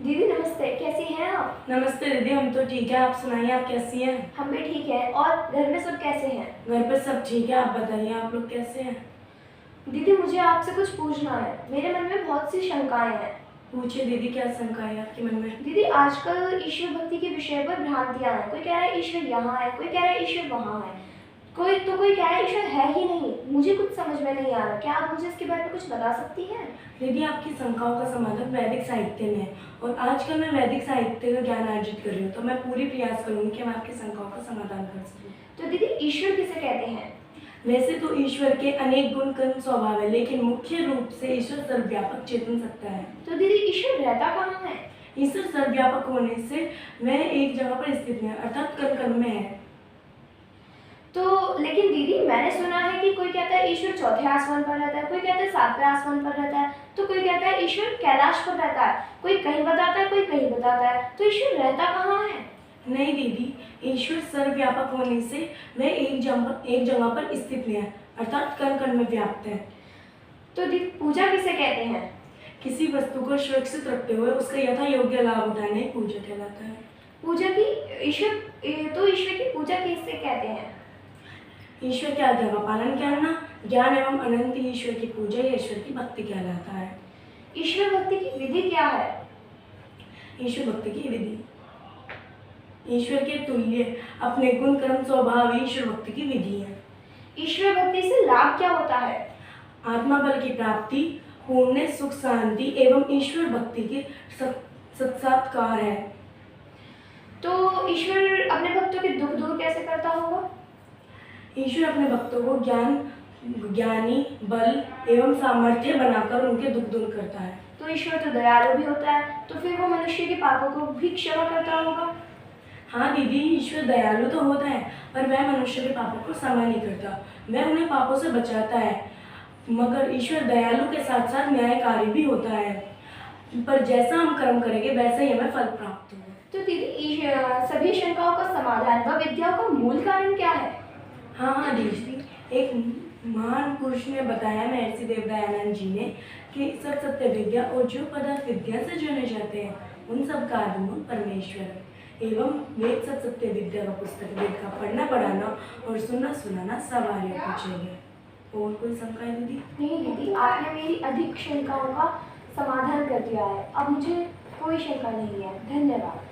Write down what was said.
दीदी नमस्ते, कैसी हैं आप? नमस्ते दीदी, हम तो ठीक है। आप सुनाइए, आप कैसी हैं? हम भी ठीक हैं। और घर में सब कैसे हैं? घर पर सब ठीक है। आप बताइए, आप लोग कैसे हैं? दीदी मुझे आपसे कुछ पूछना है। मेरे मन में बहुत सी शंकाएं हैं। पूछिए दीदी, क्या शंका है आपके मन में? दीदी आजकल ईश्वर भक्ति के विषय पर भ्रांतियां हैं। कोई कह रहा है ईश्वर यहाँ है, कोई कह रहा है ईश्वर वहाँ है, कोई कह रहा है ईश्वर है ही नहीं। मुझे कुछ समझ में नहीं आ रहा। क्या आप मुझे इसके बारे में कुछ बता सकती हैं? दीदी, आपकी शंकाओं का समाधान वैदिक साहित्य में है और आजकल मैं वैदिक साहित्य का ज्ञान अर्जित कर रही हूँ, तो मैं पूरी प्रयास करूँगी कि मैं आपकी शंकाओं का समाधान कर सकूँ। तो दीदी ईश्वर किसे कहते हैं? वैसे तो ईश्वर के अनेक गुण कर्म स्वभाव है, लेकिन मुख्य रूप से ईश्वर सर्वव्यापक चेतन सत्ता है। तो दीदी ईश्वर रहता कहाँ है? ईश्वर सर्वव्यापक होने से वह एक जगह पर स्थित है, अर्थात कण कण में है। तो लेकिन दीदी मैंने सुना है कि कोई कहता है ईश्वर चौथे आसमान पर रहता है, कोई कहता है सातवें आसमान पर रहता है, तो कोई कहता है ईश्वर कैलाश पर रहता है। कोई कहीं बताता है, कोई कहीं बताता है। तो ईश्वर रहता कहाँ है? नहीं दीदी, ईश्वर सर्वव्यापक होने से वह एक जगह पर स्थित है, अर्थात कण कण में व्याप्त है। तो दीदी पूजा किसे कहते हैं? किसी वस्तु को सुरक्षित रखते हुए उसका यथा योग्य लाभ उठाने ही पूजा कहलाता है। पूजा की ईश्वर की पूजा किससे कहते हैं? ईश्वर की आज्ञा का पालन करना, ज्ञान एवं अनंत ईश्वर की पूजा या ईश्वर की भक्ति कहलाता है। ईश्वर भक्ति की विधि क्या है? ईश्वर भक्ति की विधि ईश्वर के तुल्य अपने गुण कर्म स्वभाव ईश्वर भक्ति की विधि है। ईश्वर भक्ति से लाभ क्या होता है? आत्मा बल की प्राप्ति, पूर्ण सुख शांति एवं ईश्वर भक्ति के साक्षात्कार है। तो ईश्वर अपने भक्तों के दुख दूर कैसे करता होगा? ईश्वर अपने भक्तों को ज्ञानी बल एवं सामर्थ्य बनाकर उनके दुख दूर करता है। तो ईश्वर तो दयालु भी होता है, तो फिर वो मनुष्य के पापों को भी क्षमा करता होगा। हाँ दीदी, ईश्वर दयालु तो होता है, पर वह मनुष्य के पापों को क्षमा नहीं करता, वह उन्हें पापों से बचाता है। मगर ईश्वर दयालु के साथ साथ न्यायकारी भी होता है, पर जैसा हम कर्म करेंगे वैसा ही हमें फल प्राप्त होगा। तो दीदी सभी शंकाओं का समाधान व विद्याओं का मूल कारण क्या है? हाँ दीदी, एक महान पुरुष ने बताया, महर्षि देवदयानंद जी ने, कि सब सत्य विद्या और जो पदार्थ विद्या से जाने जाते हैं उन सब का आदिमूल परमेश्वर है। एवं वेद सब सत्य विद्या का पुस्तक वेद का पढ़ना पढ़ाना और सुनना सुनाना सब आर्यों को चाहिए। और कोई शंका है दीदी? नहीं दीदी, आपने मेरी अधिक शंकाओं का समाधान कर दिया है। अब मुझे कोई शंका नहीं है। धन्यवाद।